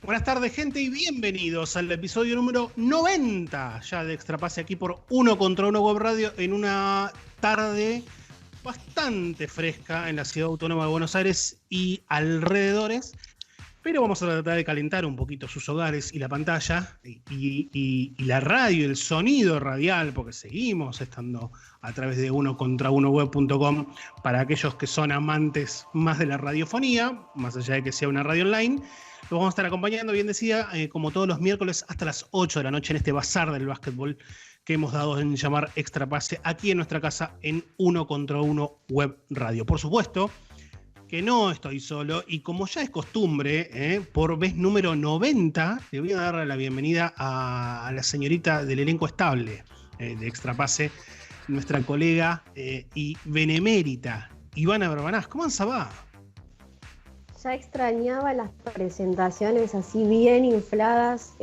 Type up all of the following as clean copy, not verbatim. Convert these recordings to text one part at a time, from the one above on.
Buenas tardes, gente, y bienvenidos al episodio número 90 ya de Extra Pase aquí por Uno contra Uno Web Radio en una tarde bastante fresca en la Ciudad Autónoma de Buenos Aires y alrededores, pero vamos a tratar de calentar un poquito sus hogares y la pantalla y la radio, el sonido radial, porque seguimos estando a través de unocontraunoweb.com para aquellos que son amantes más de la radiofonía, más allá de que sea una radio online. Lo vamos a estar acompañando, bien decía, como todos los miércoles hasta las 8 de la noche en este bazar del básquetbol que hemos dado en llamar Extra Pase aquí en nuestra casa en Uno contra Uno Web Radio. Por supuesto que no estoy solo y como ya es costumbre, por vez número 90, le voy a dar la bienvenida a la señorita del elenco estable de Extra Pase, nuestra colega y benemérita Ivana Barbanás. ¿Cómo va? Ya extrañaba las presentaciones así bien infladas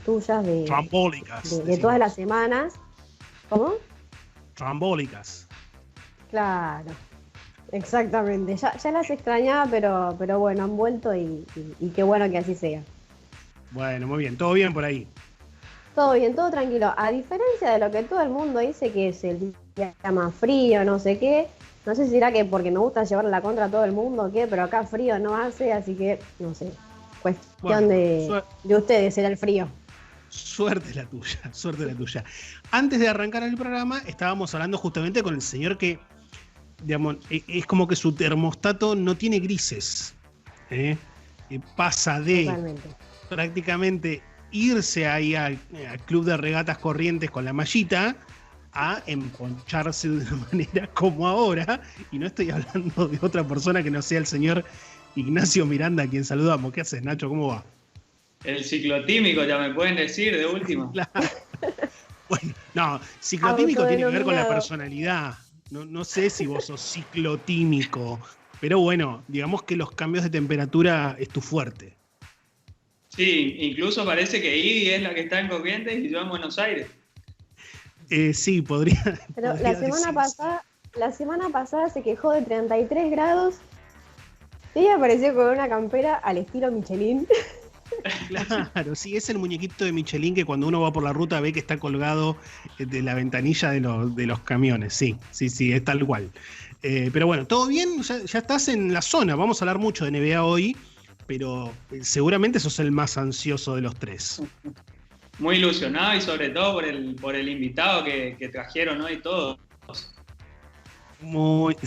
tuyas trambólicas, de todas las semanas. ¿Cómo? Trambólicas. Claro, exactamente. Ya las extrañaba, pero bueno, han vuelto y qué bueno que así sea. Bueno, muy bien. ¿Todo bien por ahí? Todo bien, todo tranquilo. A diferencia de lo que todo el mundo dice que es el día más frío, no sé qué. No sé si será que porque me gusta llevar la contra a todo el mundo o qué, pero acá frío no hace, así que no sé. Cuestión de ustedes, será el frío. Suerte la tuya, suerte la tuya. Antes de arrancar el programa, estábamos hablando justamente con el señor que, digamos, es como que su termostato no tiene grises. Pasa de Totalmente. Prácticamente irse ahí al club de regatas Corrientes con la mallita a emponcharse de una manera como ahora, y no estoy hablando de otra persona que no sea el señor Ignacio Miranda, a quien saludamos. ¿Qué haces, Nacho? ¿Cómo va? El ciclotímico, ya me pueden decir de último. Claro. Bueno, no, ciclotímico tiene que ver con la personalidad. No sé si vos sos ciclotímico, pero bueno, digamos que los cambios de temperatura es tu fuerte. Sí, incluso parece que Ivy es la que está en Corrientes y yo en Buenos Aires. Sí, podría. Pero la semana pasada se quejó de 33 grados y ella apareció con una campera al estilo Michelin. Claro, sí, es el muñequito de Michelin que cuando uno va por la ruta ve que está colgado de la ventanilla de los camiones. Sí, es tal cual. Pero bueno, todo bien, ya estás en la zona. Vamos a hablar mucho de NBA hoy, pero seguramente sos el más ansioso de los tres. Muy ilusionado y sobre todo por el invitado que trajeron hoy todos. Muy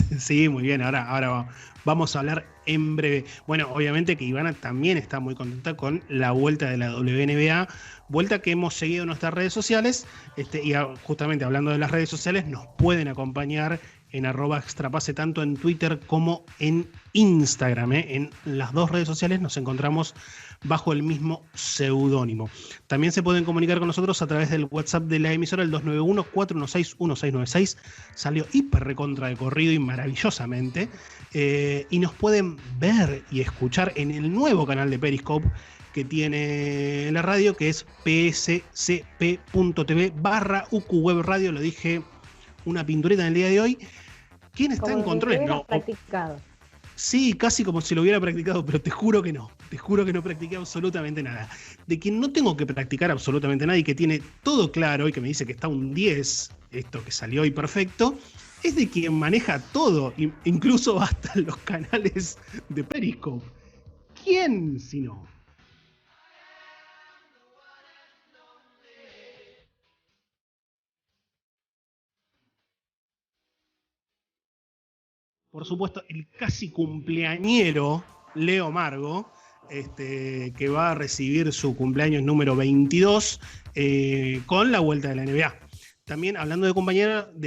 bien. Ahora vamos a hablar en breve. Bueno, obviamente que Ivana también está muy contenta con la vuelta de la WNBA, vuelta que hemos seguido en nuestras redes sociales, y justamente hablando de las redes sociales, nos pueden acompañar en @extrapase tanto en Twitter como en Instagram. En las dos redes sociales nos encontramos bajo el mismo seudónimo. También se pueden comunicar con nosotros a través del WhatsApp de la emisora, el 291-416-1696. Salió hiper recontra de corrido y maravillosamente. Y nos pueden ver y escuchar en el nuevo canal de Periscope que tiene la radio, que es pscp.tv/UQWebRadio. Lo dije una pinturita en el día de hoy. ¿Quién está en controles? No. Practicado. Sí, casi como si lo hubiera practicado, pero te juro que no. Te juro que no practiqué absolutamente nada. De quien no tengo que practicar absolutamente nada y que tiene todo claro y que me dice que está un 10, esto que salió hoy perfecto, es de quien maneja todo, incluso hasta los canales de Periscope. ¿Quién si no? Por supuesto, el casi cumpleañero Leo Margo, que va a recibir su cumpleaños número 22 con la vuelta de la NBA. También, hablando de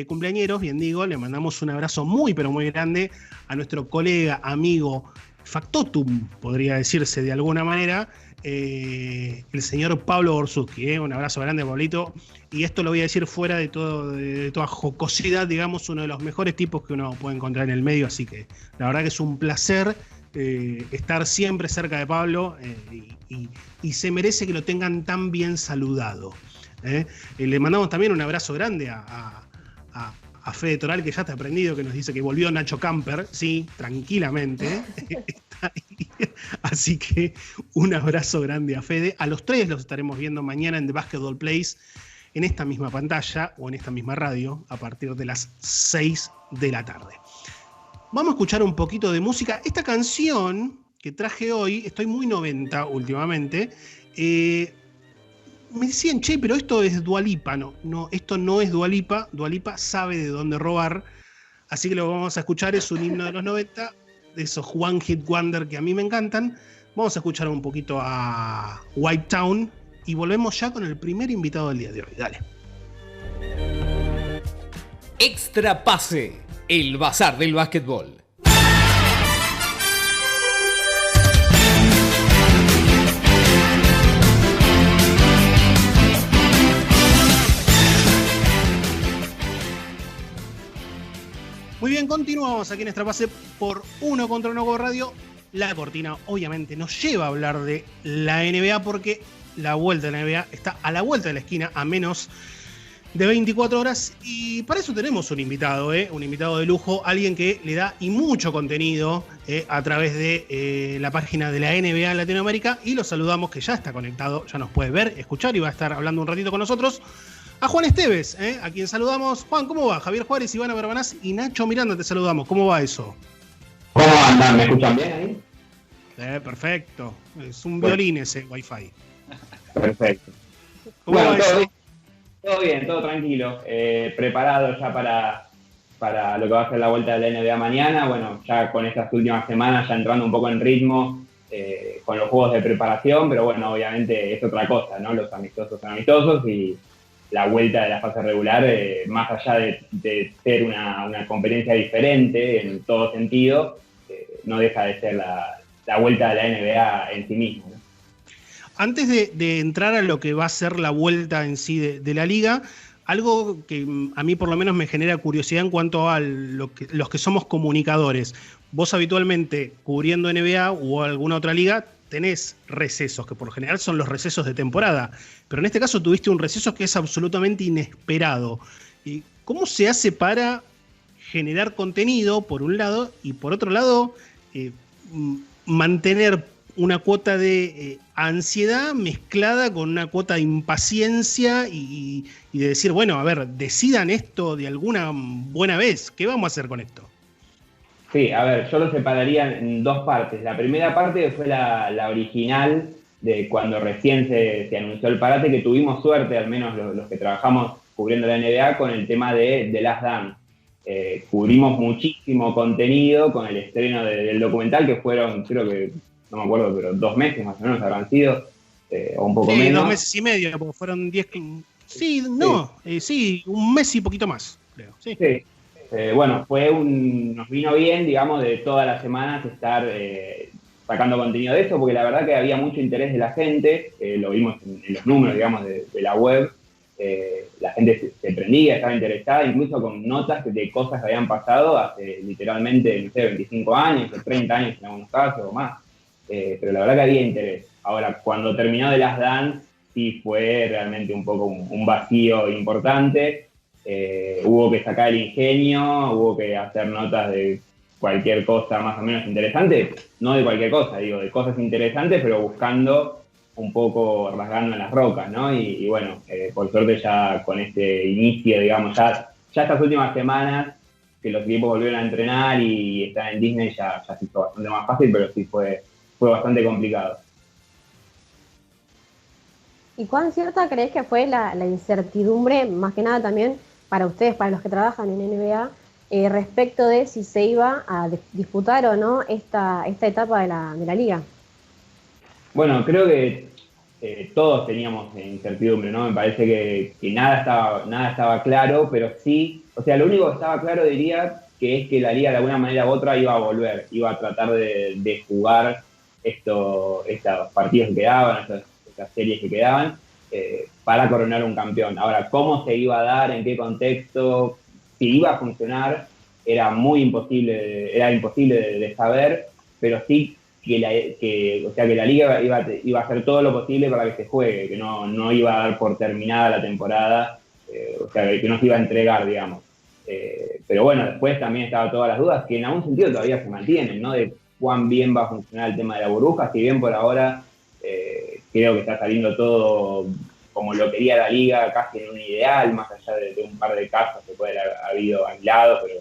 cumpleañeros, bien digo, le mandamos un abrazo muy, pero muy grande a nuestro colega, amigo, factotum, podría decirse de alguna manera, el señor Pablo Borsuski. Un abrazo grande, Pablito. Y esto lo voy a decir fuera de toda jocosidad, digamos, uno de los mejores tipos que uno puede encontrar en el medio. Así que la verdad que es un placer estar siempre cerca de Pablo y se merece que lo tengan tan bien saludado. Le mandamos también un abrazo grande a Fede Toral, que ya está aprendido, que nos dice que volvió Nacho Camper, sí, tranquilamente. ahí. Así que un abrazo grande a Fede. A los tres los estaremos viendo mañana en The Basketball Place, en esta misma pantalla o en esta misma radio, a partir de las 6 de la tarde. Vamos a escuchar un poquito de música. Esta canción que traje hoy, estoy muy 90 últimamente, me decían, che, pero esto es Dua Lipa. No, esto no es Dua Lipa. Dua Lipa sabe de dónde robar. Así que lo que vamos a escuchar es un himno de los 90, de esos One Hit Wonder que a mí me encantan. Vamos a escuchar un poquito a White Town y volvemos ya con el primer invitado del día de hoy. Dale. Extra Pase, el bazar del básquetbol. Muy bien, continuamos aquí en Extra Pase por Uno contra Uno Web Radio. La cortina obviamente nos lleva a hablar de la NBA porque la vuelta de la NBA está a la vuelta de la esquina, a menos de 24 horas. Y para eso tenemos un invitado de lujo, alguien que le da y mucho contenido a través de la página de la NBA en Latinoamérica. Y lo saludamos, que ya está conectado, ya nos puede ver, escuchar y va a estar hablando un ratito con nosotros. A Juan Esteves, a quien saludamos. Juan, ¿cómo va? Javier Juárez, Ivana Barbanás y Nacho Miranda te saludamos. ¿Cómo va eso? ¿Cómo andan? ¿Me escuchan bien ahí? Perfecto. Es un violín ese Wi-Fi. Perfecto. ¿Cómo va eso? Todo bien, todo tranquilo. Preparado ya para lo que va a ser la vuelta de la NBA mañana. Bueno, ya con estas últimas semanas ya entrando un poco en ritmo con los juegos de preparación, pero bueno, obviamente es otra cosa, ¿no? Los amistosos son amistosos y la vuelta de la fase regular, más allá de ser una competencia diferente en todo sentido, no deja de ser la vuelta de la NBA en sí misma, ¿no? Antes de entrar a lo que va a ser la vuelta en sí de la liga, algo que a mí por lo menos me genera curiosidad en cuanto a los que somos comunicadores. Vos habitualmente cubriendo NBA o alguna otra liga tenés recesos, que por lo general son los recesos de temporada, pero en este caso tuviste un receso que es absolutamente inesperado. ¿Cómo se hace para generar contenido, por un lado, y por otro lado, mantener una cuota de ansiedad mezclada con una cuota de impaciencia y de decir, bueno, a ver, decidan esto de alguna buena vez, ¿qué vamos a hacer con esto? Sí, a ver, yo lo separaría en dos partes. La primera parte fue la original, de cuando recién se anunció el parate, que tuvimos suerte, al menos los que trabajamos cubriendo la NBA, con el tema de The Last Dance. Cubrimos muchísimo contenido con el estreno del documental, que fueron, creo que, no me acuerdo, pero 2 meses más o menos habrán sido, o un poco menos. 2 meses y medio, porque fueron 10... Sí, un mes y poquito más, creo. Sí. Bueno, nos vino bien, digamos, de todas las semanas estar sacando contenido de eso, porque la verdad que había mucho interés de la gente, lo vimos en los números, digamos, de la web. La gente se prendía, estaba interesada, incluso con notas de cosas que habían pasado hace literalmente, no sé, 25 años o 30 años en algunos casos o más. Pero la verdad que había interés. Ahora, cuando terminó The Last Dance, sí fue realmente un poco un vacío importante. Hubo que sacar el ingenio, hubo que hacer notas de cualquier cosa más o menos interesante. No de cualquier cosa, digo, de cosas interesantes, pero buscando un poco, rasgando en las rocas, ¿no? Y bueno, por suerte ya con este inicio, digamos, ya estas últimas semanas que los equipos volvieron a entrenar y están en Disney ya se hizo bastante más fácil, pero sí fue bastante complicado. ¿Y cuán cierta crees que fue la incertidumbre, más que nada también para ustedes, para los que trabajan en NBA, respecto de si se iba a disputar o no esta etapa de la liga? Bueno, creo que todos teníamos incertidumbre, ¿no? Me parece que nada estaba claro, pero sí, o sea, lo único que estaba claro diría que es que la liga de alguna manera u otra iba a volver, iba a tratar de jugar estos partidos que quedaban, estas series que quedaban, para coronar un campeón. Ahora, ¿cómo se iba a dar? ¿En qué contexto? Si iba a funcionar, era imposible de saber, pero sí que la liga iba a hacer todo lo posible para que se juegue, que no iba a dar por terminada la temporada, o sea, que no se iba a entregar, digamos. Pero bueno, después también estaban todas las dudas, que en algún sentido todavía se mantienen, ¿no? De cuán bien va a funcionar el tema de la burbuja, si bien por ahora creo que está saliendo todo como lo quería la liga, casi en un ideal, más allá de un par de casos que puede haber habido aislados, pero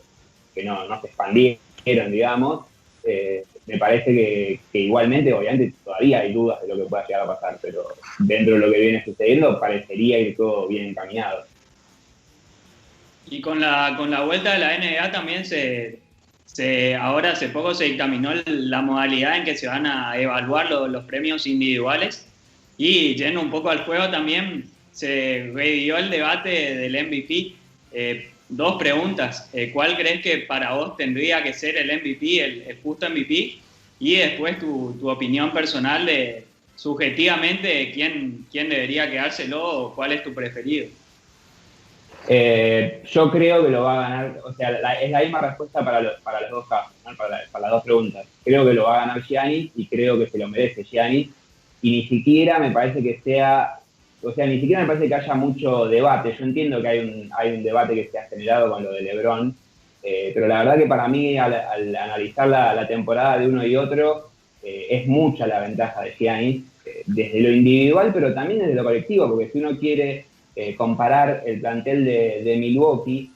que no se expandieron, digamos. Me parece que igualmente, obviamente, todavía hay dudas de lo que pueda llegar a pasar, pero dentro de lo que viene sucediendo, parecería ir todo bien encaminado. Y con la vuelta de la NBA también ahora hace poco se dictaminó la modalidad en que se van a evaluar los premios individuales. Y yendo un poco al juego también se revivió el debate del MVP. Dos preguntas. ¿Cuál crees que para vos tendría que ser el MVP, el justo MVP? Y después tu opinión personal de subjetivamente quién debería quedárselo o cuál es tu preferido. Yo creo que lo va a ganar, o sea, es la misma respuesta para los dos casos, ¿no? para las dos preguntas. Creo que lo va a ganar Giannis y creo que se lo merece Giannis. Y ni siquiera me parece que sea, o sea, ni siquiera me parece que haya mucho debate. Yo entiendo que hay un debate que se ha generado con lo de LeBron, pero la verdad que para mí, al analizar la temporada de uno y otro, es mucha la ventaja de Giannis, desde lo individual, pero también desde lo colectivo, porque si uno quiere comparar el plantel de Milwaukee,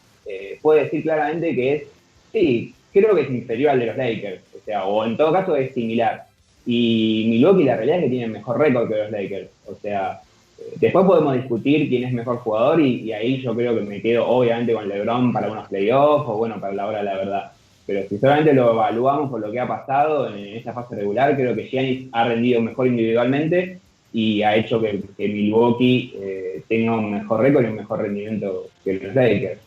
puede decir claramente que sí, creo que es inferior al de los Lakers, o sea, o en todo caso es similar. Y Milwaukee la realidad es que tiene mejor récord que los Lakers. O sea, después podemos discutir quién es mejor jugador y ahí yo creo que me quedo obviamente con LeBron para unos playoffs o bueno, para la hora de la verdad. Pero si solamente lo evaluamos por lo que ha pasado en esta fase regular, creo que Giannis ha rendido mejor individualmente y ha hecho que Milwaukee tenga un mejor récord y un mejor rendimiento que los Lakers.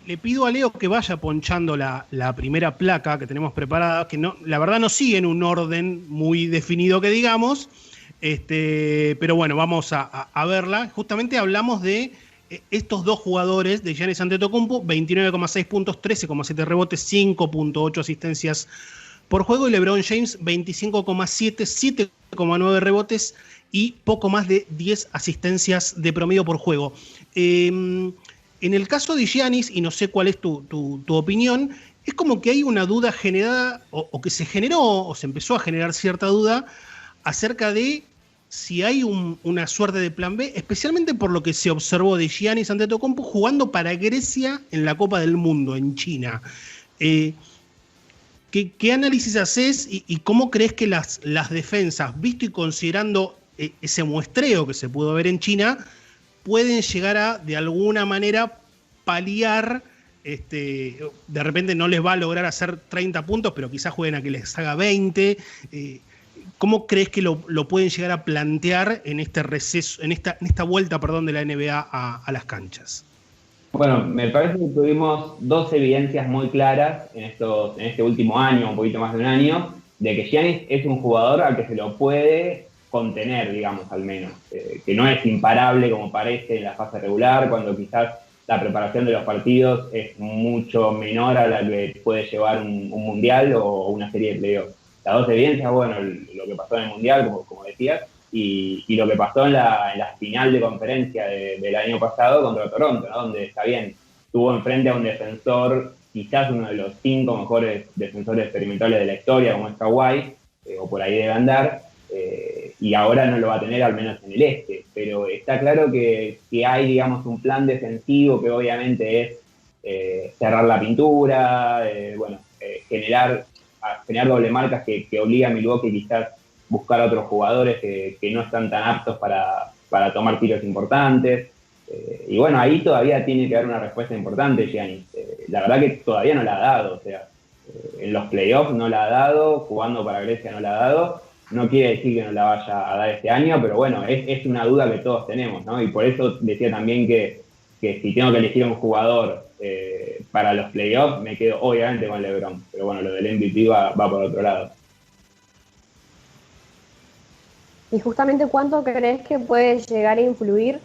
Le pido a Leo que vaya ponchando la primera placa que tenemos preparada, que no, la verdad no sigue en un orden muy definido que digamos, pero bueno, vamos a verla. Justamente hablamos de estos dos jugadores de Giannis Antetokounmpo, 29,6 puntos, 13,7 rebotes, 5,8 asistencias por juego, y LeBron James, 25,7, 7,9 rebotes y poco más de 10 asistencias de promedio por juego. En el caso de Giannis, y no sé cuál es tu opinión, es como que hay una duda generada, o que se generó, o se empezó a generar cierta duda, acerca de si hay una suerte de plan B, especialmente por lo que se observó de Giannis Antetokounmpo jugando para Grecia en la Copa del Mundo, en China. ¿Qué análisis haces y cómo crees que las defensas, visto y considerando ese muestreo que se pudo ver en China, pueden llegar a, de alguna manera, paliar, de repente no les va a lograr hacer 30 puntos, pero quizás jueguen a que les haga 20. ¿Cómo crees que lo pueden llegar a plantear en este receso, en esta vuelta, de la NBA a las canchas? Bueno, me parece que tuvimos dos evidencias muy claras en este último año, un poquito más de un año, de que Giannis es un jugador al que se lo puede contener, digamos, al menos. Que no es imparable como parece en la fase regular, cuando quizás la preparación de los partidos es mucho menor a la que puede llevar un mundial o una serie de playoffs. Las dos evidencias, bueno, lo que pasó en el mundial, como decías, y lo que pasó en la final de conferencia del año pasado contra Toronto, ¿no? Donde, está bien, tuvo enfrente a un defensor, quizás uno de los 5 mejores defensores experimentales de la historia, como es Kawhi, o por ahí debe andar, y ahora no lo va a tener, al menos en el este. Pero está claro que hay, digamos, un plan defensivo que obviamente es cerrar la pintura, generar doble marcas que obliga a Milwaukee quizás buscar a otros jugadores que no están tan aptos para tomar tiros importantes. Y bueno, ahí todavía tiene que haber una respuesta importante, Giannis. La verdad que todavía no la ha dado, o sea, en los playoffs no la ha dado, jugando para Grecia no la ha dado. No quiere decir que no la vaya a dar este año, pero bueno, es una duda que todos tenemos, ¿no? Y por eso decía también que si tengo que elegir un jugador para los playoffs, me quedo obviamente con LeBron. Pero bueno, lo del MVP va por otro lado. Y justamente, ¿cuánto crees que puede llegar a influir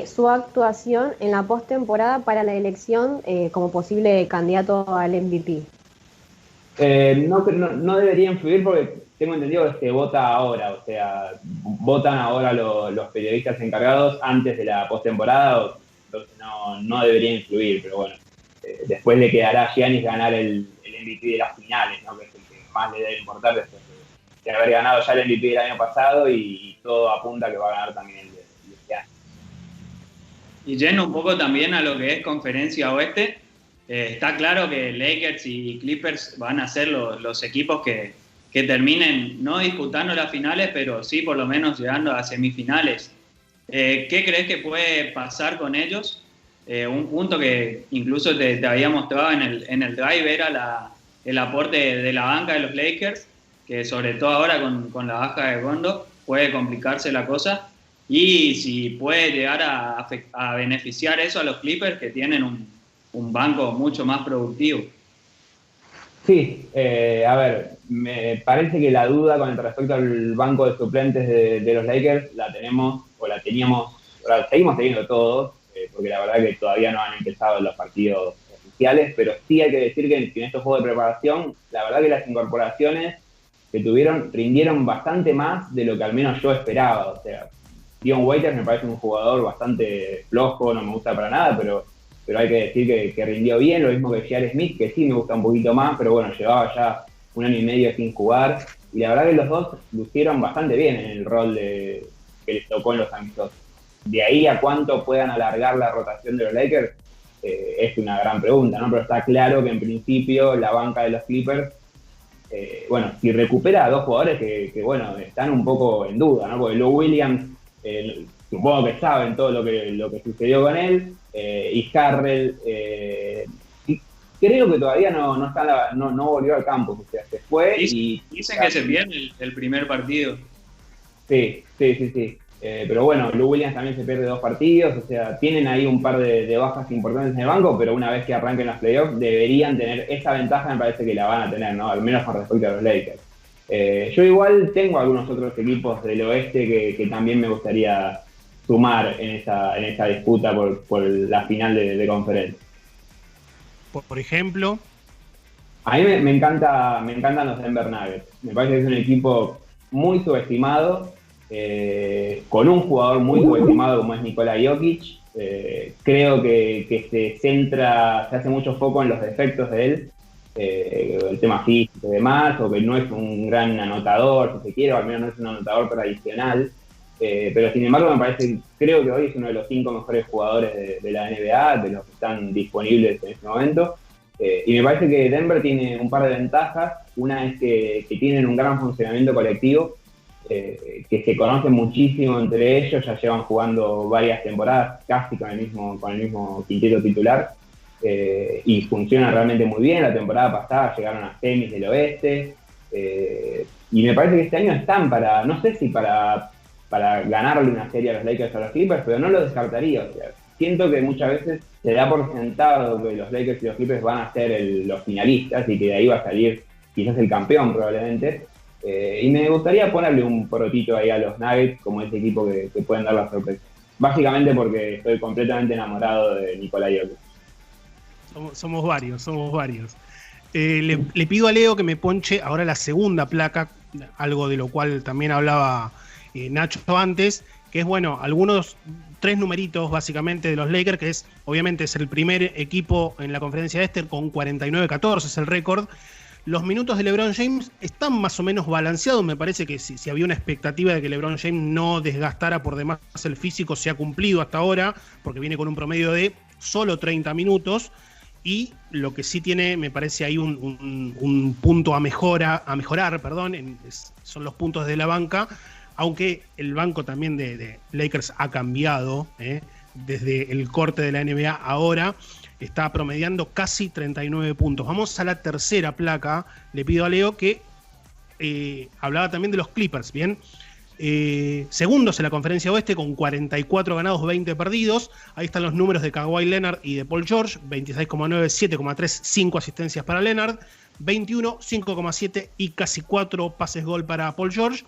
su actuación en la postemporada para la elección como posible candidato al MVP? No debería influir porque tengo entendido que se vota ahora, o sea, votan ahora los periodistas encargados antes de la postemporada, entonces no debería influir, pero bueno, después le quedará a Giannis ganar el MVP de las finales, ¿no? Que es el que más le debe importar después de haber ganado ya el MVP del año pasado y todo apunta a que va a ganar también el de este año. Y yendo un poco también a lo que es Conferencia Oeste, está claro que Lakers y Clippers van a ser los equipos que terminen no disputando las finales, pero sí por lo menos llegando a semifinales. ¿Qué crees que puede pasar con ellos? Un punto que incluso te había mostrado en el drive era el aporte de la banca de los Lakers, que sobre todo ahora con la baja de Rondo puede complicarse la cosa, y si puede llegar a beneficiar eso a los Clippers, que tienen un banco mucho más productivo. Sí, a ver, me parece que la duda con respecto al banco de suplentes de los Lakers la tenemos, o la teníamos, o la seguimos teniendo todos, porque la verdad que todavía no han empezado los partidos oficiales, pero sí hay que decir que en estos juegos de preparación, la verdad que las incorporaciones que tuvieron rindieron bastante más de lo que al menos yo esperaba. O sea, Dion Waiters me parece un jugador bastante flojo, no me gusta para nada, pero hay que decir que rindió bien, lo mismo que J.R. Smith, que sí me gusta un poquito más, pero bueno, llevaba ya 1 año y medio sin jugar, y la verdad que los dos lucieron bastante bien en el rol que les tocó en los amistosos. De ahí a cuánto puedan alargar la rotación de los Lakers, es una gran pregunta, ¿no? Pero está claro que en principio la banca de los Clippers, bueno, si recupera a 2 jugadores que bueno, están un poco en duda, ¿no? Porque Lou Williams, supongo que saben todo lo que sucedió con él, y Harrell, creo que todavía no volvió al campo, o sea, se fue y... Dicen que se pierde el primer partido. Sí. Pero bueno, Lou Williams también se pierde 2 partidos, o sea, tienen ahí un par de bajas importantes en el banco, pero una vez que arranquen los playoffs deberían tener esa ventaja, me parece que la van a tener, ¿no? Al menos con respecto a los Lakers. Yo igual tengo algunos otros equipos del oeste que también me gustaría sumar en esa disputa por la final de conferencia. Por ejemplo, a mí me encantan los Denver Nuggets. Me parece que es un equipo muy subestimado, con un jugador muy subestimado como es Nikola Jokic. Creo que se hace mucho foco en los defectos de él, el tema físico y demás, o que no es un gran anotador, si se quiere, o al menos no es un anotador tradicional. Pero sin embargo creo que hoy es uno de los 5 mejores jugadores de la NBA, de los que están disponibles en este momento, y me parece que Denver tiene un par de ventajas. Una es que tienen un gran funcionamiento colectivo, que se conocen muchísimo entre ellos, ya llevan jugando varias temporadas casi con el mismo quinteto titular, y funciona realmente muy bien. La temporada pasada llegaron a semis del oeste, y me parece que este año están no sé si para ganarle una serie a los Lakers o a los Clippers, pero no lo descartaría. O sea, siento que muchas veces se da por sentado que los Lakers y los Clippers van a ser los finalistas y que de ahí va a salir quizás el campeón probablemente. Y me gustaría ponerle un porotito ahí a los Nuggets como ese equipo que pueden dar la sorpresa. Básicamente porque estoy completamente enamorado de Nikola Jokic. Somos varios. Le pido a Leo que me ponche ahora la segunda placa, algo de lo cual también hablaba Nacho antes, que es, bueno, algunos 3 numeritos básicamente de los Lakers, que obviamente es el primer equipo en la conferencia este con 49-14, es el récord. Los minutos de LeBron James están más o menos balanceados. Me parece que si había una expectativa de que LeBron James no desgastara por demás el físico, se ha cumplido hasta ahora, porque viene con un promedio de solo 30 minutos. Y lo que sí tiene, me parece ahí un punto a mejorar, son los puntos de la banca, aunque el banco también de Lakers ha cambiado, desde el corte de la NBA ahora. Está promediando casi 39 puntos. Vamos a la tercera placa. Le pido a Leo que hablaba también de los Clippers, ¿bien? Segundos en la conferencia oeste con 44 ganados, 20 perdidos. Ahí están los números de Kawhi Leonard y de Paul George. 26,9, 7,3, 5 asistencias para Leonard. 21, 5,7 y casi 4 pases gol para Paul George.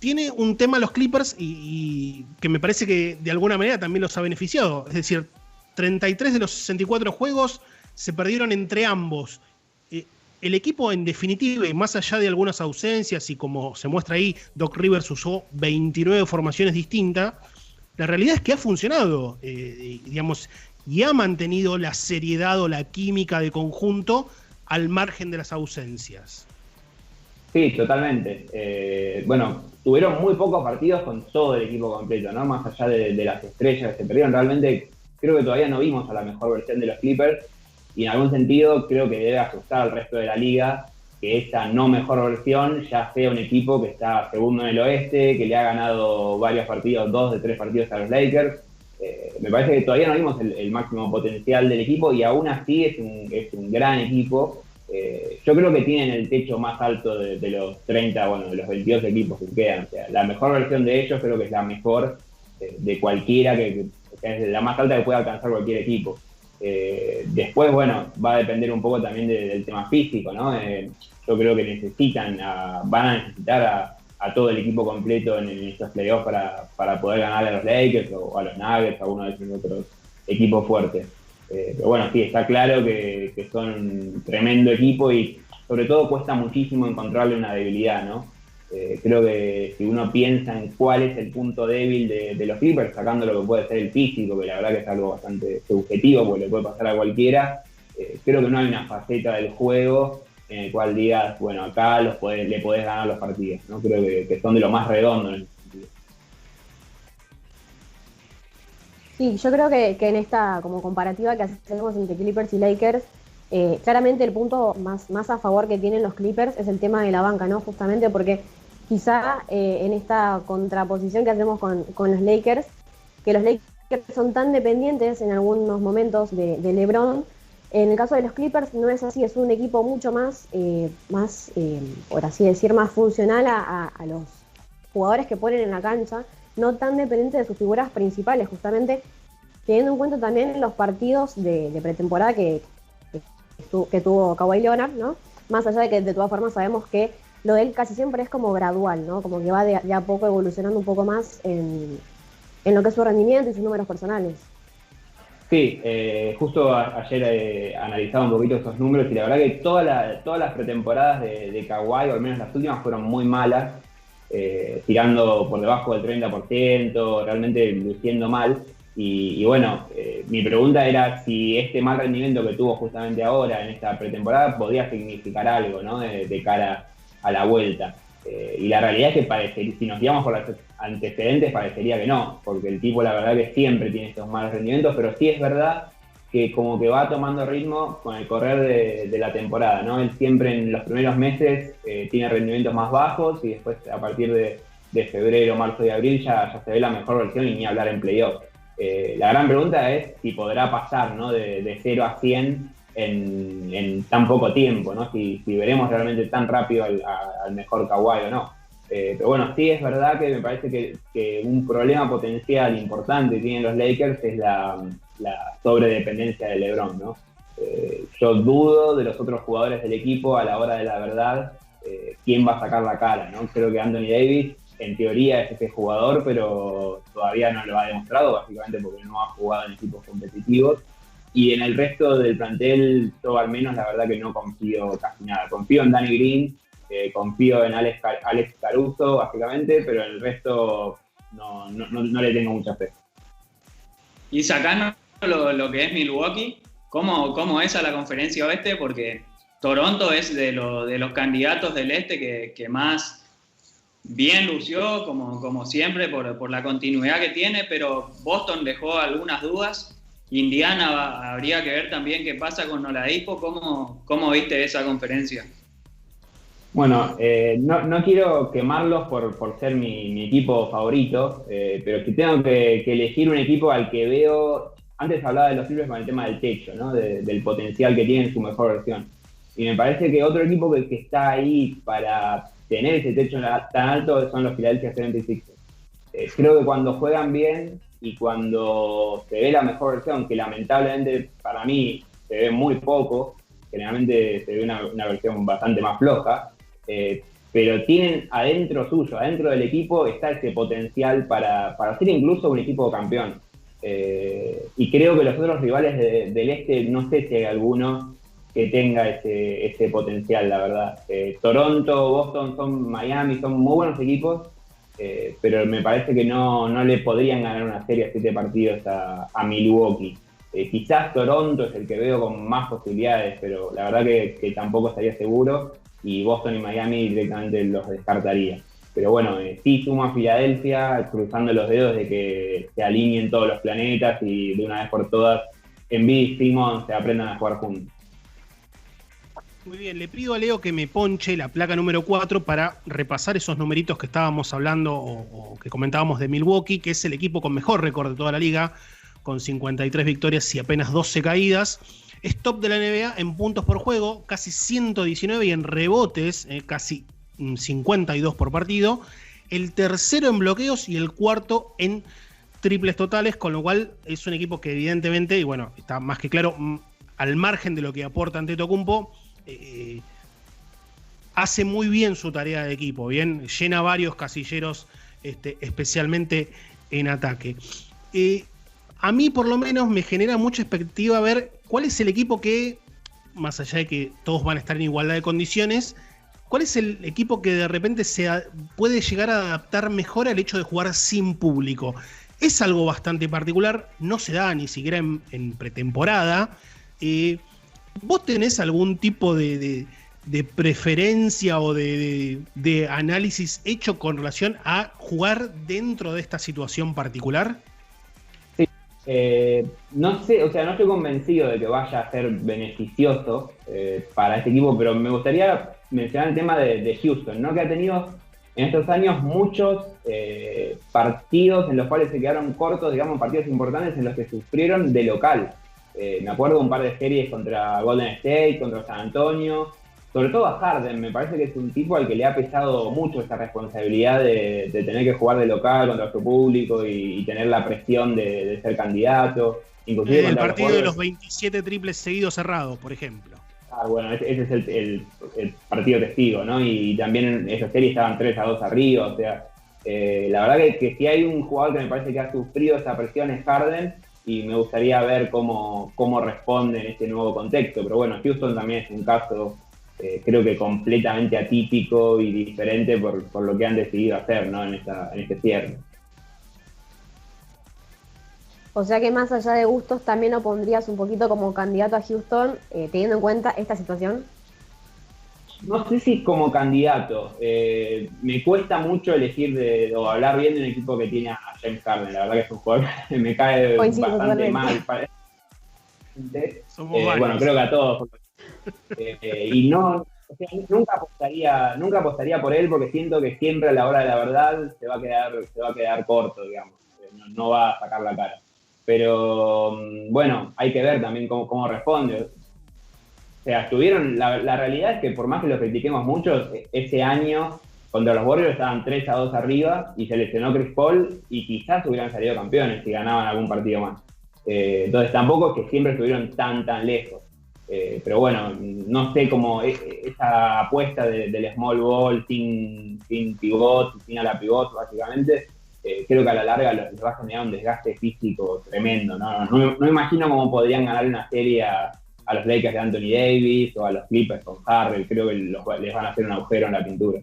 Tiene un tema los Clippers y que me parece que de alguna manera también los ha beneficiado. Es decir, 33 de los 64 juegos se perdieron entre ambos. El equipo, en definitiva, y más allá de algunas ausencias, y como se muestra ahí, Doc Rivers usó 29 formaciones distintas, la realidad es que ha funcionado, digamos, y ha mantenido la seriedad o la química de conjunto al margen de las ausencias. Sí, totalmente. Bueno, tuvieron muy pocos partidos con todo el equipo completo, ¿no? Más allá de las estrellas que se perdieron, realmente creo que todavía no vimos a la mejor versión de los Clippers y en algún sentido creo que debe asustar al resto de la liga que esta no mejor versión ya sea un equipo que está segundo en el oeste, que le ha ganado varios partidos, 2 de 3 partidos a los Lakers. Me parece que todavía no vimos el máximo potencial del equipo y aún así es un gran equipo. Yo creo que tienen el techo más alto de los 30, bueno, de los 22 equipos que quedan. O sea, la mejor versión de ellos creo que es la mejor de cualquiera, que es la más alta que puede alcanzar cualquier equipo. Después, bueno, va a depender un poco también del tema físico, ¿no? Yo creo que van a necesitar a todo el equipo completo en estos playoffs para poder ganar a los Lakers o a los Nuggets, a uno de esos otros equipos fuertes. Pero bueno, sí, está claro que son un tremendo equipo y sobre todo cuesta muchísimo encontrarle una debilidad, ¿no? Creo que si uno piensa en cuál es el punto débil de los Clippers, sacando lo que puede ser el físico, que la verdad que es algo bastante subjetivo porque le puede pasar a cualquiera, creo que no hay una faceta del juego en el cual digas, bueno, acá le podés ganar los partidos, ¿no? Creo que son de lo más redondo en ese sentido. Sí, yo creo que en esta como comparativa que hacemos entre Clippers y Lakers, claramente el punto más a favor que tienen los Clippers es el tema de la banca, ¿no? Justamente porque quizá en esta contraposición que hacemos con los Lakers, que los Lakers son tan dependientes en algunos momentos de LeBron, en el caso de los Clippers no es así, es un equipo mucho más, por así decir, más funcional a los jugadores que ponen en la cancha, no tan dependiente de sus figuras principales, justamente teniendo en cuenta también los partidos de pretemporada que tuvo Kawhi Leonard, ¿no? Más allá de que de todas formas sabemos que lo de él casi siempre es como gradual, ¿no? Como que va de a poco evolucionando un poco más en lo que es su rendimiento y sus números personales. Sí, justo ayer analizaba un poquito esos números y la verdad que todas las pretemporadas de Kawhi, o al menos las últimas, fueron muy malas, tirando por debajo del 30%, realmente luciendo mal. Y bueno, mi pregunta era si este mal rendimiento que tuvo justamente ahora en esta pretemporada podía significar algo, ¿no? De cara a la vuelta. Y la realidad es que si nos guiamos por los antecedentes parecería que no, porque el tipo la verdad que siempre tiene estos malos rendimientos, pero sí es verdad que como que va tomando ritmo con el correr de la temporada, ¿no? Él siempre en los primeros meses tiene rendimientos más bajos y después a partir de febrero, marzo y abril ya se ve la mejor versión y ni hablar en playoffs. La gran pregunta es si podrá pasar, ¿no? de 0 a 100 en tan poco tiempo, ¿no? Si veremos realmente tan rápido al mejor Kawhi o no. Pero bueno, sí es verdad que me parece que un problema potencial importante que tienen los Lakers es la sobredependencia de LeBron, ¿no? Yo dudo de los otros jugadores del equipo a la hora de la verdad quién va a sacar la cara, ¿no? Creo que Anthony Davis en teoría es ese jugador, pero todavía no lo ha demostrado, básicamente porque no ha jugado en equipos competitivos. Y en el resto del plantel, yo al menos la verdad que no confío casi nada. Confío en Danny Green, confío en Alex Caruso, básicamente, pero en el resto no le tengo mucha fe. Y sacando lo que es Milwaukee, ¿cómo es a la conferencia oeste? Porque Toronto es de los candidatos del este que más bien lució, como siempre, por la continuidad que tiene, pero Boston dejó algunas dudas. Indiana habría que ver también qué pasa con Oladipo. ¿Cómo viste esa conferencia? Bueno, no quiero quemarlos por ser mi equipo favorito, pero si tengo que elegir un equipo al que veo, antes hablaba de los Clippers con el tema del techo, ¿no? Del potencial que tiene en su mejor versión. Y me parece que otro equipo que está ahí para tener ese techo tan alto son los Philadelphia 76ers. Creo que cuando juegan bien y cuando se ve la mejor versión, que lamentablemente para mí se ve muy poco, generalmente se ve una versión bastante más floja, pero tienen adentro suyo, adentro del equipo está ese potencial para ser incluso un equipo campeón. Y creo que los otros rivales del este, no sé si hay alguno que tenga ese potencial, la verdad. Toronto, Boston, Miami, son muy buenos equipos, pero me parece que no le podrían ganar una serie a 7 partidos a Milwaukee. Quizás Toronto es el que veo con más posibilidades, pero la verdad que tampoco estaría seguro. y Boston y Miami directamente los descartaría. Pero bueno, sí sumo a Filadelfia, cruzando los dedos de que se alineen todos los planetas y de una vez por todas Embiid y Simmons se aprendan a jugar juntos. Muy bien, le pido a Leo que me ponche la placa número 4 para repasar esos numeritos que estábamos hablando o que comentábamos de Milwaukee, que es el equipo con mejor récord de toda la liga, con 53 victorias y apenas 12 caídas. Es top de la NBA en puntos por juego, casi 119, y en rebotes, casi 52 por partido. El tercero en bloqueos y el cuarto en triples totales, con lo cual es un equipo que evidentemente, y bueno, está más que claro, al margen de lo que aporta Antetokounmpo, hace muy bien su tarea de equipo, bien, llena varios casilleros, especialmente en ataque. A mí por lo menos me genera mucha expectativa ver cuál es el equipo que, más allá de que todos van a estar en igualdad de condiciones, cuál es el equipo que de repente puede llegar a adaptar mejor al hecho de jugar sin público. Es algo bastante particular, no se da ni siquiera en pretemporada. ¿Vos tenés algún tipo de preferencia o de análisis hecho con relación a jugar dentro de esta situación particular? Sí, no sé, o sea, no estoy convencido de que vaya a ser beneficioso para este equipo, pero me gustaría mencionar el tema de Houston, ¿no? Que ha tenido en estos años muchos partidos en los cuales se quedaron cortos, digamos, partidos importantes en los que sufrieron de local. Me acuerdo un par de series contra Golden State, contra San Antonio, sobre todo a Harden. Me parece que es un tipo al que le ha pesado mucho esta responsabilidad de tener que jugar de local contra su público y tener la presión de ser candidato. Inclusive el partido de los 27 triples seguidos cerrados, por ejemplo. Bueno, ese es el partido testigo, ¿no? Y también en esa serie estaban 3-2 arriba, o sea, la verdad que si hay un jugador que me parece que ha sufrido esa presión es Harden, y me gustaría ver cómo responde en este nuevo contexto. Pero bueno, Houston también es un caso, creo que completamente atípico y diferente por lo que han decidido hacer, ¿no? en este cierre. O sea que más allá de gustos, también lo pondrías un poquito como candidato a Houston, teniendo en cuenta esta situación. No sé si como candidato. Me cuesta mucho elegir o hablar bien de un equipo que tiene a James Harden. La verdad que es un jugador que me cae bastante mal. Bueno, creo que a todos. Y no, o sea, nunca apostaría por él, porque siento que siempre a la hora de la verdad se va a quedar corto, digamos. No va a sacar la cara. Pero bueno, hay que ver también cómo responde. O sea, la realidad es que por más que lo critiquemos mucho, ese año contra los Warriors estaban 3-2 arriba y se lesionó Chris Paul y quizás hubieran salido campeones si ganaban algún partido más. Entonces tampoco es que siempre estuvieron tan lejos. Pero bueno, no sé cómo esa apuesta del small ball sin pivot, sin a la pivot básicamente, creo que a la larga les va a generar un desgaste físico tremendo. No imagino cómo podrían ganar una serie a los Lakers de Anthony Davis o a los Clippers con Harrell. Creo que les van a hacer un agujero en la pintura.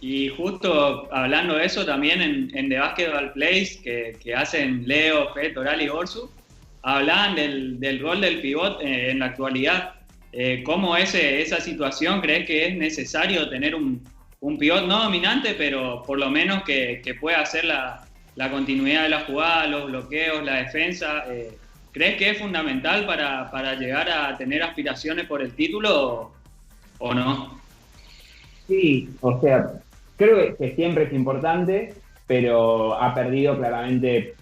Y justo hablando de eso, también en The Basketball Place que hacen Leo, Fe, Toral y Orsu, hablaban del rol del pivot en la actualidad. ¿Cómo es esa situación? ¿Crees que es necesario tener un pivot no dominante, pero por lo menos que pueda hacer la continuidad de la jugada, los bloqueos, la defensa? ¿Crees que es fundamental para llegar a tener aspiraciones por el título o no? Sí, o sea, creo que siempre es importante, pero ha perdido claramente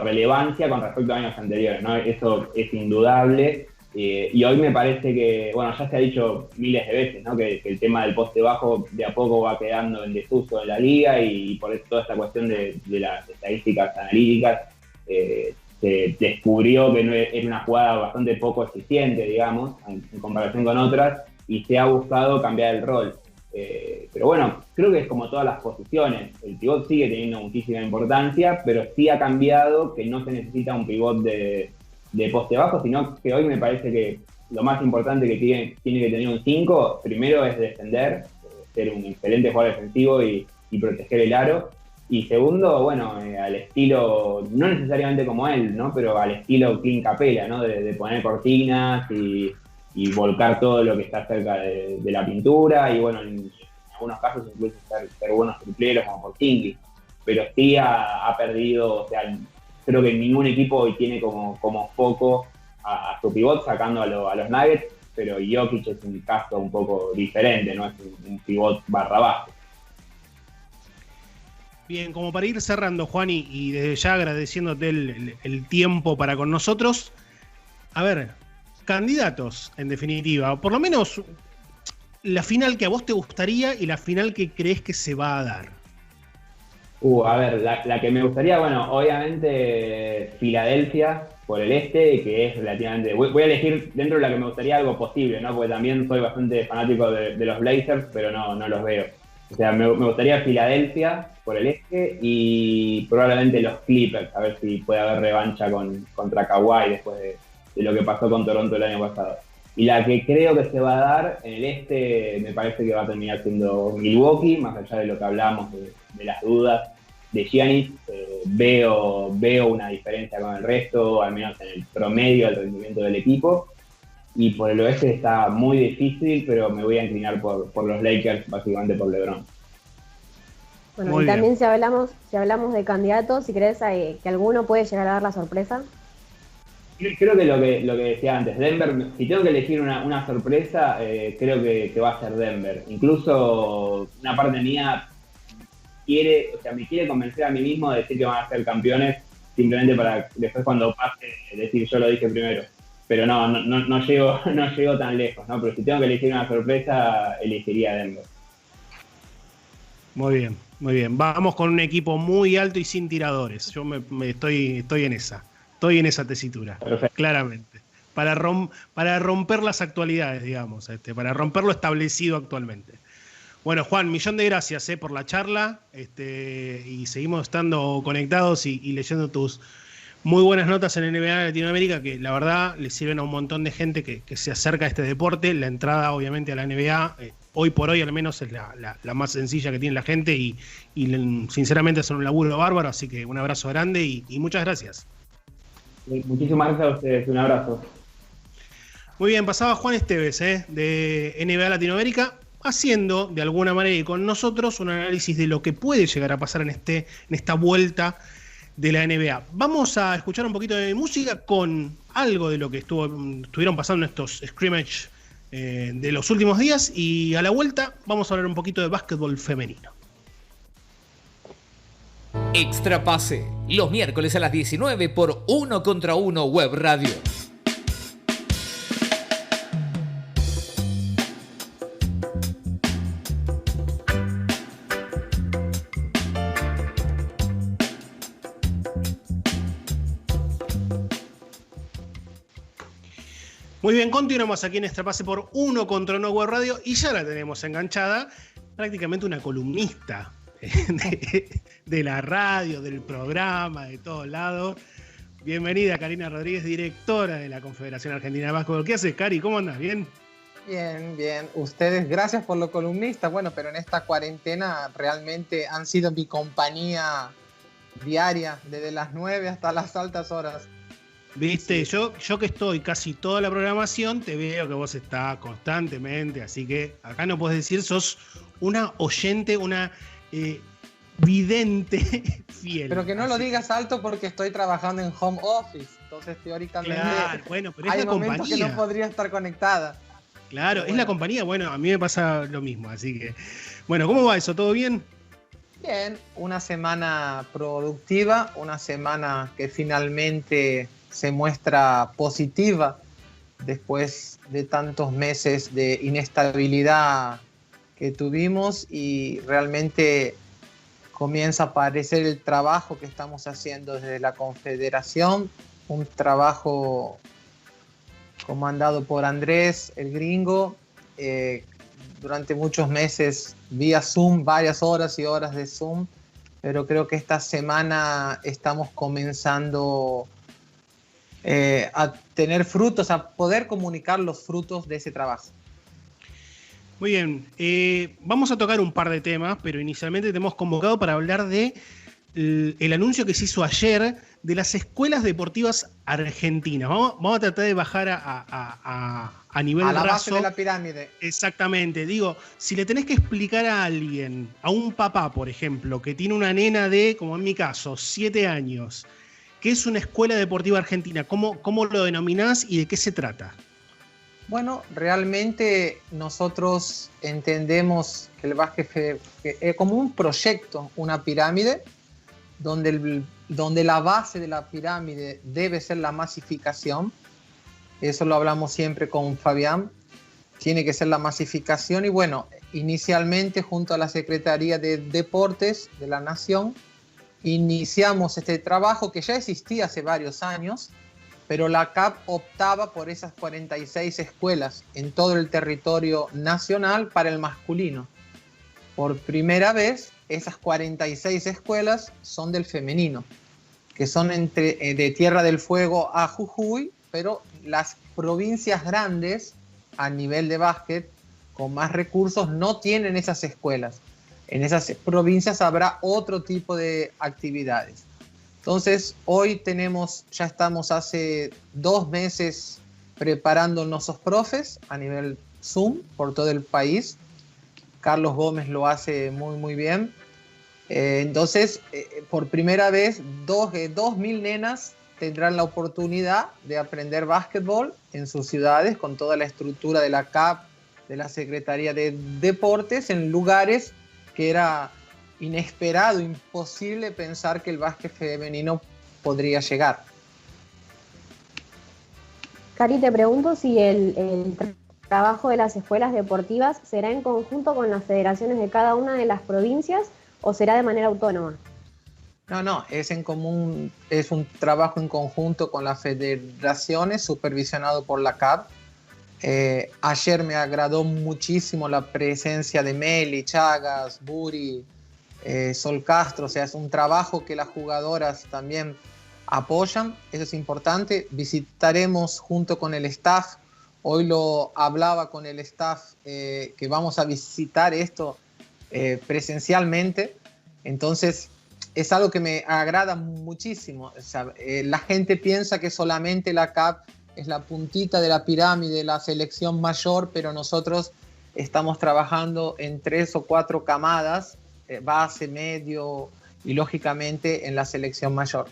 relevancia con respecto a años anteriores, ¿no? Eso es indudable. Y hoy me parece que, bueno, ya se ha dicho miles de veces, ¿no? Que el tema del poste bajo de a poco va quedando en desuso en la liga, y por eso toda esta cuestión de las estadísticas analíticas se descubrió que era una jugada bastante poco eficiente, digamos, en comparación con otras, y se ha buscado cambiar el rol. Pero bueno, creo que es como todas las posiciones. El pivot sigue teniendo muchísima importancia, pero sí ha cambiado que no se necesita un pivot de poste bajo, sino que hoy me parece que lo más importante que tiene que tener un 5, primero es defender, ser un excelente jugador defensivo y proteger el aro. Y segundo, bueno, al estilo, no necesariamente como él, ¿no? Pero al estilo Clint Capela, ¿no? De poner cortinas y y volcar todo lo que está cerca de la pintura, y bueno, en algunos casos incluso ser buenos tripleros como por Porzingis, pero sí ha perdido, o sea, creo que ningún equipo hoy tiene como foco a su pivot, sacando a los Nuggets, pero Jokic es un caso un poco diferente, no es un pivot barra base. Bien, como para ir cerrando, Juan, y desde ya agradeciéndote el tiempo para con nosotros, a ver, candidatos, en definitiva, por lo menos la final que a vos te gustaría y la final que crees que se va a dar. A ver, la que me gustaría, bueno, obviamente Filadelfia por el este, que es relativamente... Voy a elegir dentro de la que me gustaría algo posible, ¿no? Porque también soy bastante fanático de los Blazers, pero no los veo. O sea, me gustaría Filadelfia por el este y probablemente los Clippers, a ver si puede haber revancha contra Kawhi después de lo que pasó con Toronto el año pasado. Y la que creo que se va a dar en el este, me parece que va a terminar siendo Milwaukee, más allá de lo que hablamos de las dudas de Giannis. Veo una diferencia con el resto, al menos en el promedio del rendimiento del equipo. Y por el oeste está muy difícil, pero me voy a inclinar por los Lakers, básicamente por LeBron. Bueno, Muy y también bien. si hablamos de candidatos, si crees que alguno puede llegar a dar la sorpresa. Creo que lo que decía antes, Denver, si tengo que elegir una sorpresa, creo que va a ser Denver. Incluso una parte mía me quiere convencer a mí mismo de decir que van a ser campeones, simplemente para después cuando pase decir yo lo dije primero. Pero no llego tan lejos, ¿no? Pero si tengo que elegir una sorpresa, elegiría Denver. Muy bien, muy bien. Vamos con un equipo muy alto y sin tiradores. Yo estoy en esa. Estoy en esa tesitura, Perfecto. claramente. Para romper las actualidades, digamos, para romper lo establecido actualmente. Bueno, Juan, millón de gracias por la charla, y seguimos estando conectados y leyendo tus muy buenas notas en NBA Latinoamérica, que la verdad le sirven a un montón de gente que se acerca a este deporte. La entrada, obviamente, a la NBA, hoy por hoy al menos, es la más sencilla que tiene la gente y sinceramente son un laburo bárbaro, así que un abrazo grande y muchas gracias. Muchísimas gracias a ustedes, un abrazo. Muy bien, pasaba Juan Esteves, de NBA Latinoamérica, haciendo de alguna manera y con nosotros un análisis de lo que puede llegar a pasar en esta vuelta de la NBA. Vamos a escuchar un poquito de música con algo de lo que estuvieron pasando estos scrimmage de los últimos días, y a la vuelta vamos a hablar un poquito de básquetbol femenino. Extra Pase, los miércoles a las 19 por 1 contra 1 Web Radio. Muy bien, continuamos aquí en Extra Pase por 1 contra 1 Web Radio y ya la tenemos enganchada, prácticamente una columnista de la radio, del programa, de todos lados. Bienvenida, Karina Rodríguez, directora de la Confederación Argentina de Básquetbol. ¿Qué haces, Cari? ¿Cómo andas? ¿Bien? Bien. Ustedes, gracias por lo columnista. Bueno, pero en esta cuarentena realmente han sido mi compañía diaria, desde las 9 hasta las altas horas. Viste, Sí. yo que estoy casi toda la programación, te veo que vos estás constantemente, así que acá no podés decir, sos una oyente, una vidente fiel. Pero que no así. lo digas alto porque estoy trabajando en home office. Entonces, teóricamente, Claro, bueno, pero es hay la momentos compañía. que no podría estar conectada. Claro, Pero es la bueno. compañía. Bueno, a mí me pasa lo mismo, así que... Bueno, ¿cómo va eso? ¿Todo bien? Bien, una semana productiva, una semana que finalmente se muestra positiva después de tantos meses de inestabilidad que tuvimos, y realmente comienza a aparecer el trabajo que estamos haciendo desde la Confederación, un trabajo comandado por Andrés, el gringo, durante muchos meses vía Zoom, varias horas y horas de Zoom, pero creo que esta semana estamos comenzando a tener frutos, a poder comunicar los frutos de ese trabajo. Muy bien, vamos a tocar un par de temas, pero inicialmente te hemos convocado para hablar de el anuncio que se hizo ayer de las escuelas deportivas argentinas. Vamos a tratar de bajar a nivel a la raso. base de la pirámide. Exactamente. Digo, si le tenés que explicar a alguien, a un papá, por ejemplo, que tiene una nena de, como en mi caso, 7 años, ¿qué es una escuela deportiva argentina? ¿Cómo lo denominás y de qué se trata? Bueno, realmente nosotros entendemos que el básquet es como un proyecto, una pirámide, donde la base de la pirámide debe ser la masificación. Eso lo hablamos siempre con Fabián. Tiene que ser la masificación y bueno, inicialmente junto a la Secretaría de Deportes de la Nación, iniciamos este trabajo que ya existía hace varios años, pero la CAP optaba por esas 46 escuelas en todo el territorio nacional para el masculino. Por primera vez, esas 46 escuelas son del femenino, que son de Tierra del Fuego a Jujuy, pero las provincias grandes a nivel de básquet con más recursos no tienen esas escuelas. En esas provincias habrá otro tipo de actividades. Entonces, hoy ya estamos hace 2 meses preparando nuestros profes a nivel Zoom por todo el país. Carlos Gómez lo hace muy, muy bien. Entonces, por primera vez, 2.000 nenas tendrán la oportunidad de aprender básquetbol en sus ciudades con toda la estructura de la CAP, de la Secretaría de Deportes, en lugares que era inesperado, imposible pensar que el básquet femenino podría llegar. Cari, te pregunto si el trabajo de las escuelas deportivas será en conjunto con las federaciones de cada una de las provincias o será de manera autónoma. No, es en común, es un trabajo en conjunto con las federaciones, supervisionado por la CAP. Ayer me agradó muchísimo la presencia de Meli, Chagas, Buri, Sol Castro, o sea, es un trabajo que las jugadoras también apoyan, eso es importante. Visitaremos junto con el staff, hoy lo hablaba con el staff, que vamos a visitar esto presencialmente, entonces es algo que me agrada muchísimo. O sea, la gente piensa que solamente la CAP es la puntita de la pirámide, la selección mayor, pero nosotros estamos trabajando en 3 o 4 camadas, base, medio y lógicamente en la selección mayor.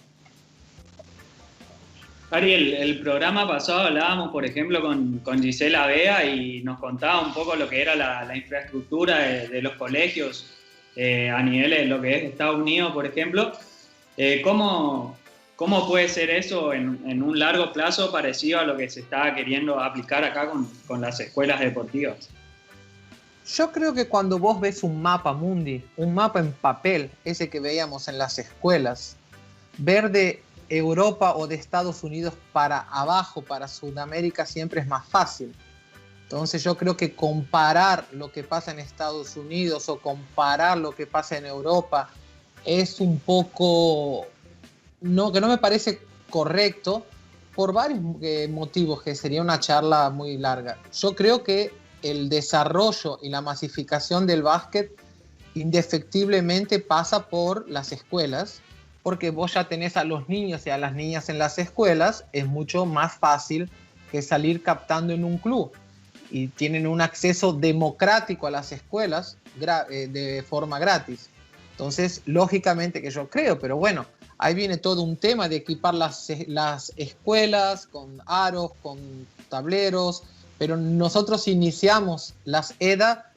Ariel, el programa pasado hablábamos, por ejemplo, con Gisela Bea y nos contaba un poco lo que era la infraestructura de los colegios a nivel de lo que es Estados Unidos, por ejemplo. ¿Cómo puede ser eso en un largo plazo parecido a lo que se está queriendo aplicar acá con las escuelas deportivas? Yo creo que cuando vos ves un mapa mundi, un mapa en papel, ese que veíamos en las escuelas, ver de Europa o de Estados Unidos para abajo, para Sudamérica, siempre es más fácil. Entonces yo creo que comparar lo que pasa en Estados Unidos o comparar lo que pasa en Europa es un poco, que no me parece correcto por varios motivos, que sería una charla muy larga. Yo creo que el desarrollo y la masificación del básquet indefectiblemente pasa por las escuelas, porque vos ya tenés a los niños y a las niñas en las escuelas, es mucho más fácil que salir captando en un club. Y tienen un acceso democrático a las escuelas de forma gratis. Entonces, lógicamente que yo creo, pero bueno, ahí viene todo un tema de equipar las escuelas con aros, con tableros, pero nosotros iniciamos las EDA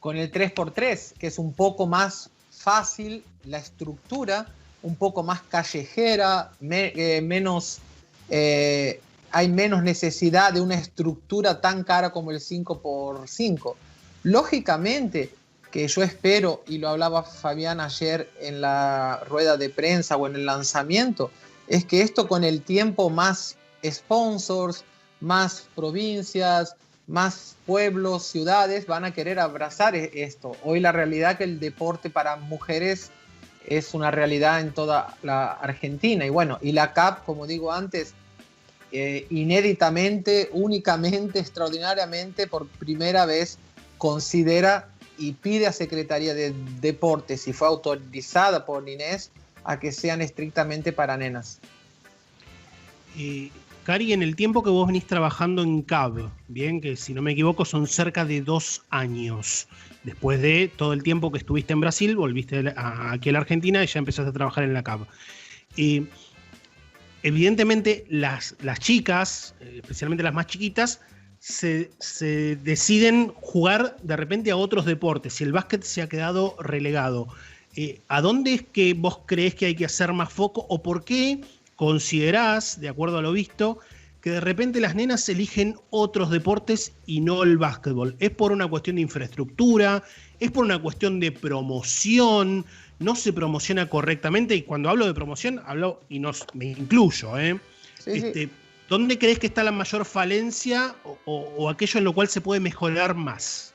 con el 3x3, que es un poco más fácil la estructura, un poco más callejera, hay menos necesidad de una estructura tan cara como el 5x5. Lógicamente que yo espero, y lo hablaba Fabián ayer en la rueda de prensa o en el lanzamiento, es que esto con el tiempo más sponsors, más provincias, más pueblos, ciudades van a querer abrazar esto. Hoy la realidad es que el deporte para mujeres es una realidad en toda la Argentina. Y bueno, y la CAP, como digo antes, inéditamente, únicamente, extraordinariamente, por primera vez considera y pide a Secretaría de Deportes, y fue autorizada por Inés, a que sean estrictamente para nenas. Cari, en el tiempo que vos venís trabajando en CAB, bien, que si no me equivoco son cerca de 2 años, después de todo el tiempo que estuviste en Brasil, volviste aquí a la Argentina y ya empezaste a trabajar en la CAB. Evidentemente las chicas, especialmente las más chiquitas, se deciden jugar de repente a otros deportes, si el básquet se ha quedado relegado. ¿A dónde es que vos creés que hay que hacer más foco o por qué considerás, de acuerdo a lo visto, que de repente las nenas eligen otros deportes y no el básquetbol? ¿Es por una cuestión de infraestructura? ¿Es por una cuestión de promoción? ¿No se promociona correctamente? Y cuando hablo de promoción, me incluyo. Sí. ¿Dónde crees que está la mayor falencia o aquello en lo cual se puede mejorar más?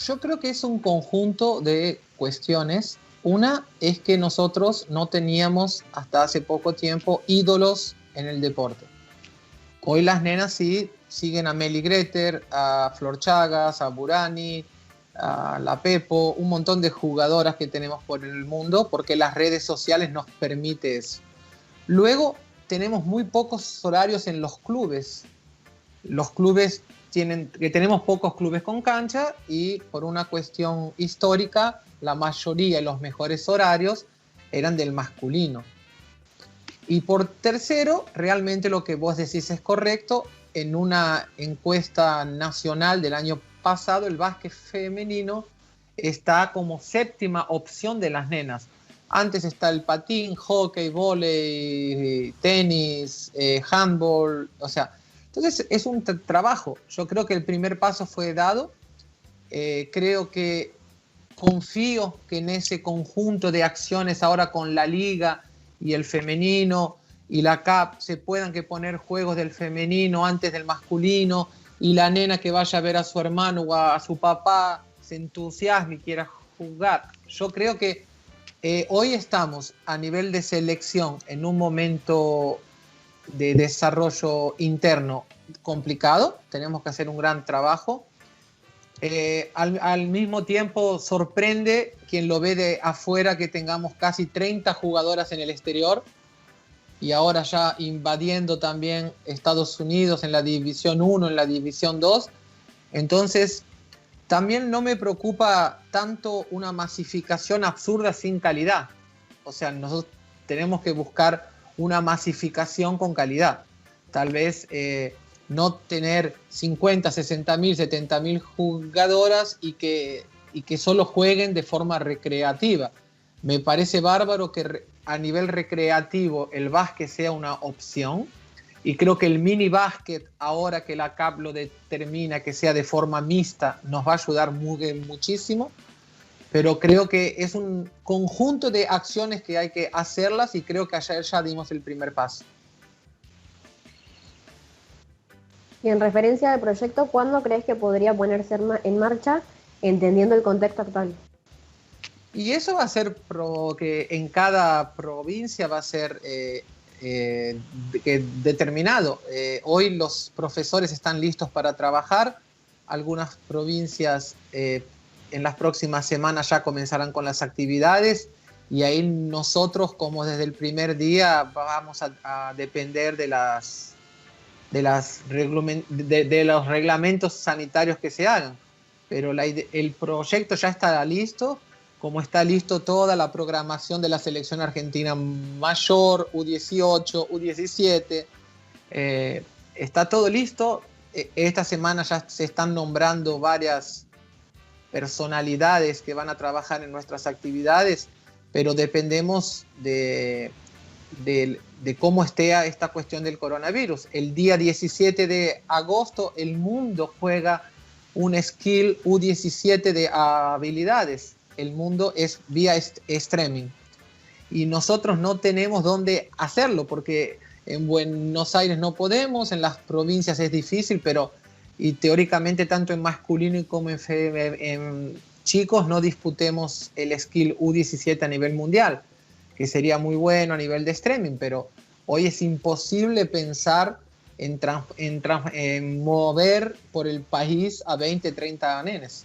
Yo creo que es un conjunto de cuestiones. Una es que nosotros no teníamos hasta hace poco tiempo ídolos en el deporte. Hoy las nenas sí siguen a Meli Greter, a Flor Chagas, a Burani, a la Pepo, un montón de jugadoras que tenemos por el mundo porque las redes sociales nos permiten eso. Luego tenemos muy pocos horarios en los clubes. Los clubes tenemos pocos clubes con cancha y por una cuestión histórica la mayoría y los mejores horarios eran del masculino. Y por tercero, realmente lo que vos decís es correcto. En una encuesta nacional del año pasado, el básquet femenino está como 7ª opción de las nenas. Antes está el patín, hockey, vóley, tenis, handball, o sea, entonces es un trabajo. Yo creo que el primer paso fue dado. Creo que confío que en ese conjunto de acciones ahora con la liga y el femenino y la CAP se puedan que poner juegos del femenino antes del masculino y la nena que vaya a ver a su hermano o a su papá se entusiasme y quiera jugar. Yo creo que hoy estamos a nivel de selección en un momento de desarrollo interno complicado, tenemos que hacer un gran trabajo. Al mismo tiempo sorprende quien lo ve de afuera que tengamos casi 30 jugadoras en el exterior y ahora ya invadiendo también Estados Unidos en la División 1, en la División 2. Entonces también no me preocupa tanto una masificación absurda sin calidad. O sea, nosotros tenemos que buscar una masificación con calidad. Tal vez no tener 50, 60 mil, 70 mil jugadoras y que solo jueguen de forma recreativa. Me parece bárbaro que a nivel recreativo el básquet sea una opción y creo que el mini básquet, ahora que la CAP lo determina que sea de forma mixta, nos va a ayudar muchísimo, pero creo que es un conjunto de acciones que hay que hacerlas y creo que ayer ya dimos el primer paso. Y en referencia al proyecto, ¿cuándo crees que podría ponerse en marcha, entendiendo el contexto actual? Y eso va a ser que en cada provincia va a ser determinado. Hoy los profesores están listos para trabajar. Algunas provincias en las próximas semanas ya comenzarán con las actividades y ahí nosotros, como desde el primer día, vamos a depender de los reglamentos sanitarios que se hagan. Pero el proyecto ya está listo, como está listo toda la programación de la selección argentina mayor, U18, U17. Está todo listo. Esta semana ya se están nombrando varias personalidades que van a trabajar en nuestras actividades, pero dependemos de cómo esté esta cuestión del coronavirus. El día 17 de agosto el mundo juega un skill U17 de habilidades. El mundo es vía streaming. Y nosotros no tenemos dónde hacerlo porque en Buenos Aires no podemos, en las provincias es difícil, y teóricamente tanto en masculino como en chicos no disputemos el skill U17 a nivel mundial, que sería muy bueno a nivel de streaming, pero hoy es imposible pensar en mover por el país a 20, 30 nenes.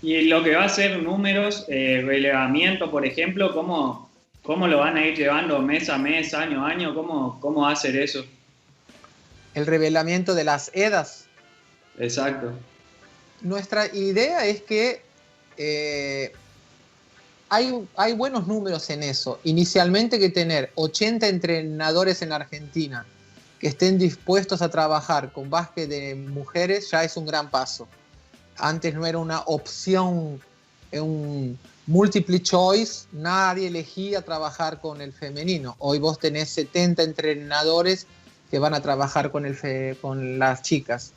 Y lo que va a ser números, relevamiento, por ejemplo, ¿cómo lo van a ir llevando mes a mes, año a año? ¿Cómo va a ser eso? El revelamiento de las EDAs. Exacto. Nuestra idea es que hay buenos números en eso. Inicialmente que tener 80 entrenadores en Argentina que estén dispuestos a trabajar con básquet de mujeres ya es un gran paso. Antes no era una opción, un multiple choice, nadie elegía trabajar con el femenino. Hoy vos tenés 70 entrenadores que van a trabajar con las chicas.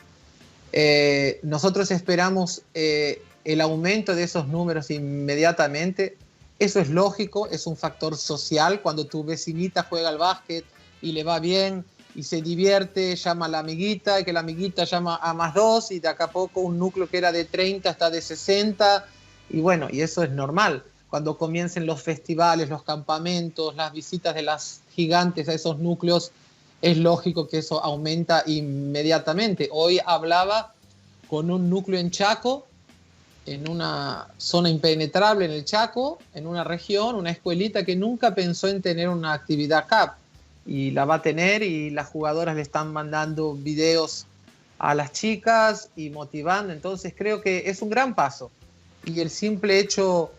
Nosotros esperamos el aumento de esos números inmediatamente. Eso es lógico, es un factor social. Cuando tu vecinita juega al básquet y le va bien y se divierte, llama a la amiguita, y que la amiguita llama a más dos, y de acá a poco un núcleo que era de 30 está de 60, y bueno, y eso es normal. Cuando comiencen los festivales, los campamentos, las visitas de las gigantes a esos núcleos, es lógico que eso aumenta inmediatamente. Hoy hablaba con un núcleo en Chaco, en una zona impenetrable en el Chaco, en una región, una escuelita que nunca pensó en tener una actividad CAP, y la va a tener, y las jugadoras le están mandando videos a las chicas y motivando. Entonces creo que es un gran paso, y el simple hecho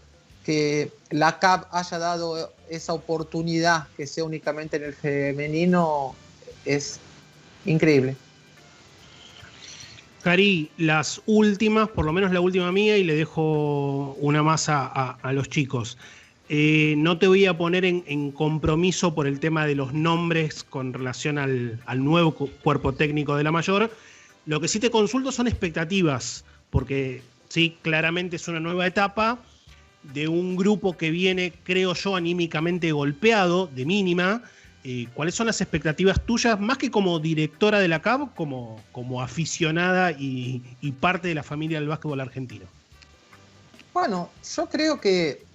que la CAP haya dado esa oportunidad que sea únicamente en el femenino es increíble. Cari, las últimas, por lo menos la última mía, y le dejo una más a los chicos. No te voy a poner en compromiso por el tema de los nombres con relación al nuevo cuerpo técnico de la mayor. Lo que sí te consulto son expectativas, porque sí, claramente es una nueva etapa de un grupo que viene, creo yo, anímicamente golpeado, de mínima. ¿Cuáles son las expectativas tuyas, más que como directora de la CAP, como aficionada y parte de la familia del básquetbol argentino? Bueno, yo creo que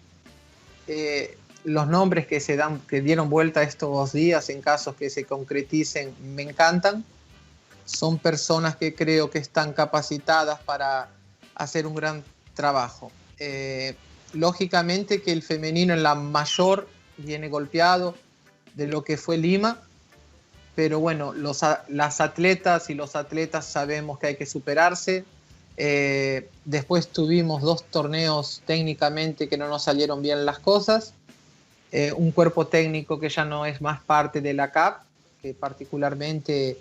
los nombres que dieron vuelta estos días, en casos que se concreticen, me encantan. Son personas que creo que están capacitadas para hacer un gran trabajo. Lógicamente que el femenino en la mayor viene golpeado de lo que fue Lima, pero bueno, las atletas y los atletas sabemos que hay que superarse. Después tuvimos 2 torneos técnicamente que no nos salieron bien las cosas, un cuerpo técnico que ya no es más parte de la CAP, que particularmente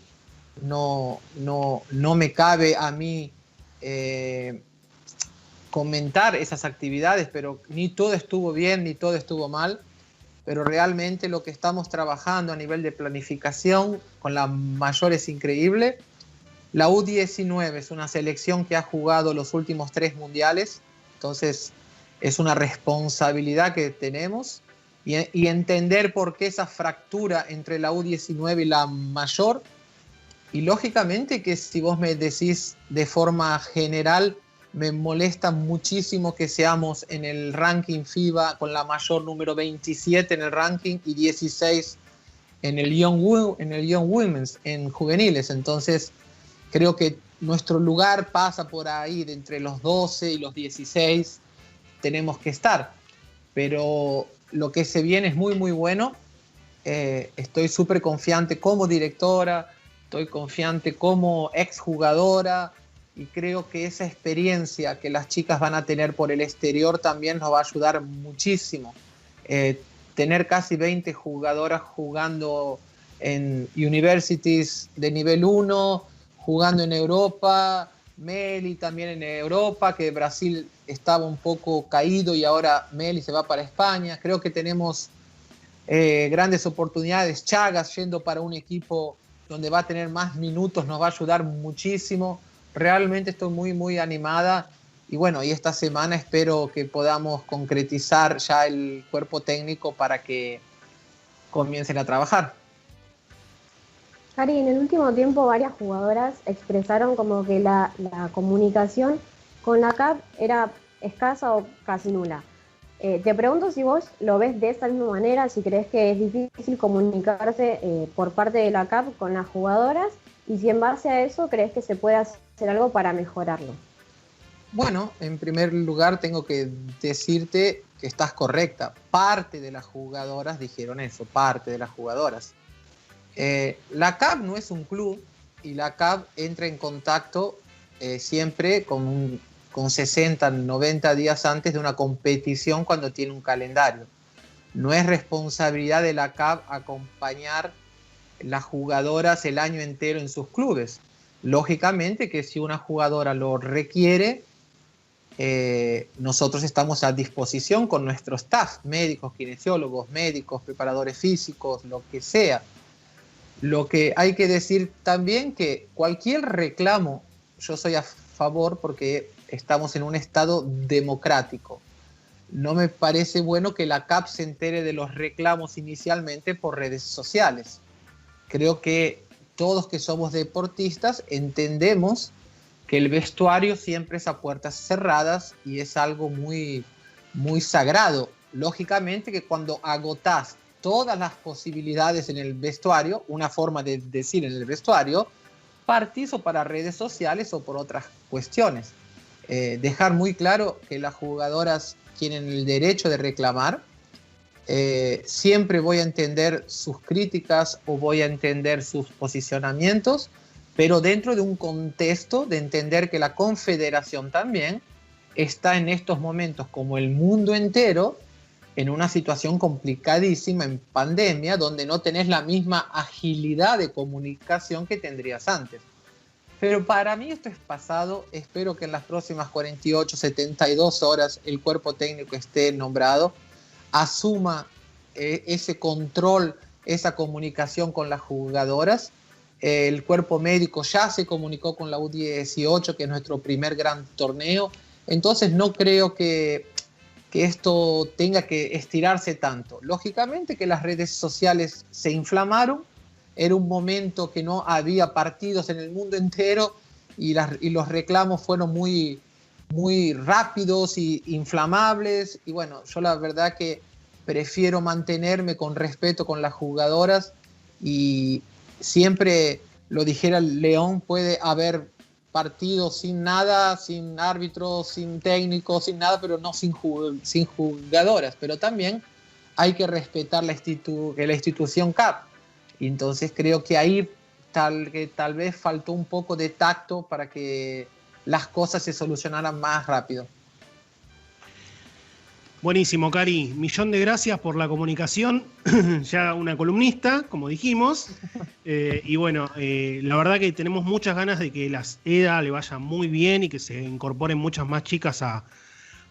no me cabe a mí comentar esas actividades, pero ni todo estuvo bien ni todo estuvo mal. Pero realmente lo que estamos trabajando a nivel de planificación con la mayor es increíble. La U19 es una selección que ha jugado los últimos 3 mundiales, entonces es una responsabilidad que tenemos, y entender por qué esa fractura entre la U19 y la mayor. Y lógicamente que si vos me decís de forma general, me molesta muchísimo que seamos en el ranking FIBA con la mayor número 27 en el ranking y 16 en el Young Women's, en juveniles. Entonces creo que nuestro lugar pasa por ahí, de entre los 12 y los 16 tenemos que estar. Pero lo que se viene es muy, muy bueno. Estoy súper confiante como directora, estoy confiante como exjugadora, y creo que esa experiencia que las chicas van a tener por el exterior también nos va a ayudar muchísimo. Tener casi 20 jugadoras jugando en universities de nivel 1, jugando en Europa, Meli también en Europa, que Brasil estaba un poco caído y ahora Meli se va para España. Creo que tenemos grandes oportunidades. Chagas yendo para un equipo donde va a tener más minutos nos va a ayudar muchísimo. Realmente estoy muy, muy animada, y bueno, y esta semana espero que podamos concretizar ya el cuerpo técnico para que comiencen a trabajar. Cari, en el último tiempo varias jugadoras expresaron como que la comunicación con la CAP era escasa o casi nula. Te pregunto si vos lo ves de esa misma manera, si crees que es difícil comunicarse por parte de la CAP con las jugadoras, y si en base a eso crees que se puede hacer algo para mejorarlo. Bueno, en primer lugar tengo que decirte que estás correcta. Parte de las jugadoras dijeron eso, parte de las jugadoras. La CAP no es un club y la CAP entra en contacto siempre con 60, 90 días antes de una competición cuando tiene un calendario. No es responsabilidad de la CAP acompañar las jugadoras el año entero en sus clubes. Lógicamente que si una jugadora lo requiere, nosotros estamos a disposición con nuestro staff, médicos, kinesiólogos, médicos, preparadores físicos, lo que sea. Lo que hay que decir también que cualquier reclamo, yo soy a favor porque estamos en un estado democrático. No me parece bueno que la CAP se entere de los reclamos inicialmente por redes sociales. Creo que todos que somos deportistas entendemos que el vestuario siempre es a puertas cerradas y es algo muy, muy sagrado. Lógicamente que cuando agotás todas las posibilidades en el vestuario, una forma de decir en el vestuario, partís o para redes sociales o por otras cuestiones. Dejar muy claro que las jugadoras tienen el derecho de reclamar. Siempre voy a entender sus críticas o voy a entender sus posicionamientos, pero dentro de un contexto de entender que la Confederación también está en estos momentos, como el mundo entero, en una situación complicadísima en pandemia, donde no tenés la misma agilidad de comunicación que tendrías antes. Pero para mí esto es pasado. Espero que en las próximas 48, 72 horas el cuerpo técnico esté nombrado, asuma ese control, esa comunicación con las jugadoras. El cuerpo médico ya se comunicó con la U18, que es nuestro primer gran torneo. Entonces no creo que esto tenga que estirarse tanto. Lógicamente que las redes sociales se inflamaron. Era un momento que no había partidos en el mundo entero y los reclamos fueron muy, muy rápidos y inflamables. Y bueno, yo la verdad que prefiero mantenerme con respeto con las jugadoras y siempre lo dijera el León, puede haber partidos sin nada, sin árbitros, sin técnicos, sin nada, pero no sin jugadoras. Pero también hay que respetar la institución CAP. Y entonces creo que ahí tal vez faltó un poco de tacto para que las cosas se solucionaran más rápido. Buenísimo, Cari. Millón de gracias por la comunicación. Ya una columnista, como dijimos. Y bueno, la verdad que tenemos muchas ganas de que las EDA le vaya muy bien y que se incorporen muchas más chicas a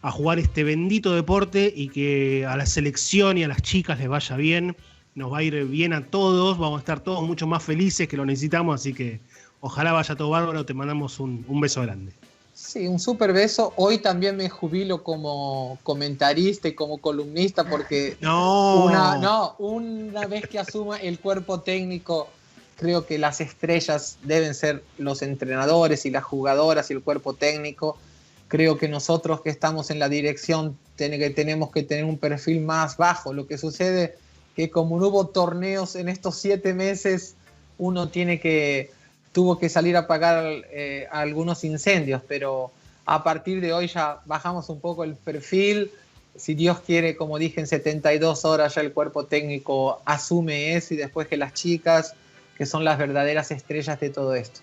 jugar este bendito deporte y que a la selección y a las chicas les vaya bien. Nos va a ir bien a todos. Vamos a estar todos mucho más felices, que lo necesitamos. Así que ojalá vaya todo bárbaro. Te mandamos un beso grande. Sí, un súper beso. Hoy también me jubilo como comentarista y como columnista porque una vez que asuma el cuerpo técnico, creo que las estrellas deben ser los entrenadores y las jugadoras y el cuerpo técnico. Creo que nosotros que estamos en la dirección tenemos que tener un perfil más bajo. Lo que sucede que como no hubo torneos en estos 7 meses, uno tuvo que salir a apagar algunos incendios, pero a partir de hoy ya bajamos un poco el perfil. Si Dios quiere, como dije, en 72 horas ya el cuerpo técnico asume eso y después que las chicas, que son las verdaderas estrellas de todo esto.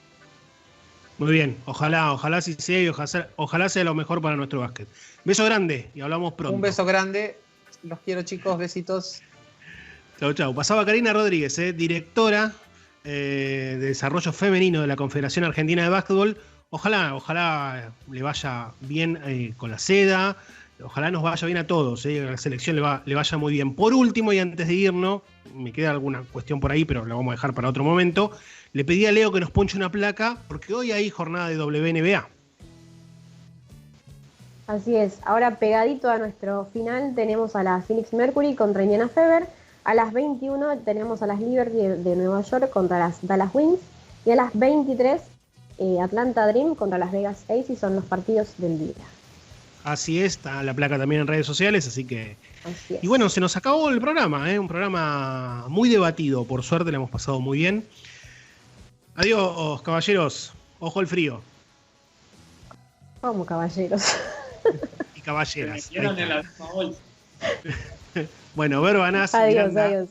Muy bien, ojalá sí sea y ojalá sea lo mejor para nuestro básquet. Beso grande y hablamos pronto. Un beso grande, los quiero chicos, besitos. Chau, chau. Pasaba Karina Rodríguez, directora de Desarrollo Femenino de la Confederación Argentina de Básquetbol. Ojalá le vaya bien con la SEDA, ojalá nos vaya bien a todos, a la selección le vaya muy bien. Por último, y antes de irnos, me queda alguna cuestión por ahí, pero la vamos a dejar para otro momento. Le pedí a Leo que nos ponche una placa, porque hoy hay jornada de WNBA. Así es, ahora pegadito a nuestro final tenemos a la Phoenix Mercury contra Indiana Fever. A las 21 tenemos a las Liberty de Nueva York contra las Dallas Wings. Y a las 23, Atlanta Dream contra las Vegas Aces, son los partidos del día. Así es, está la placa también en redes sociales, así que... Así es. Y bueno, se nos acabó el programa, un programa muy debatido, por suerte le hemos pasado muy bien. Adiós, caballeros, ojo el frío. Vamos, caballeros. Y caballeras. Se metieron en la misma bolsa. Bueno, Verbanás, Adiós, Miranda, adiós.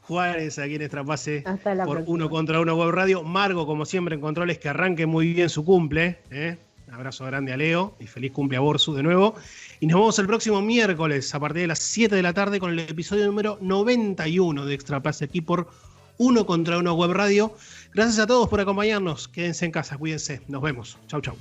Juárez, aquí en Extrapase Hasta la por próxima. 1 contra 1 Web Radio. Margo, como siempre, en controles, que arranque muy bien su cumple. Un abrazo grande a Leo y feliz cumple a Borsu de nuevo. Y nos vemos el próximo miércoles a partir de las 7 de la tarde con el episodio número 91 de Extrapase aquí por 1 contra 1 Web Radio. Gracias a todos por acompañarnos. Quédense en casa, cuídense. Nos vemos. Chau, chau.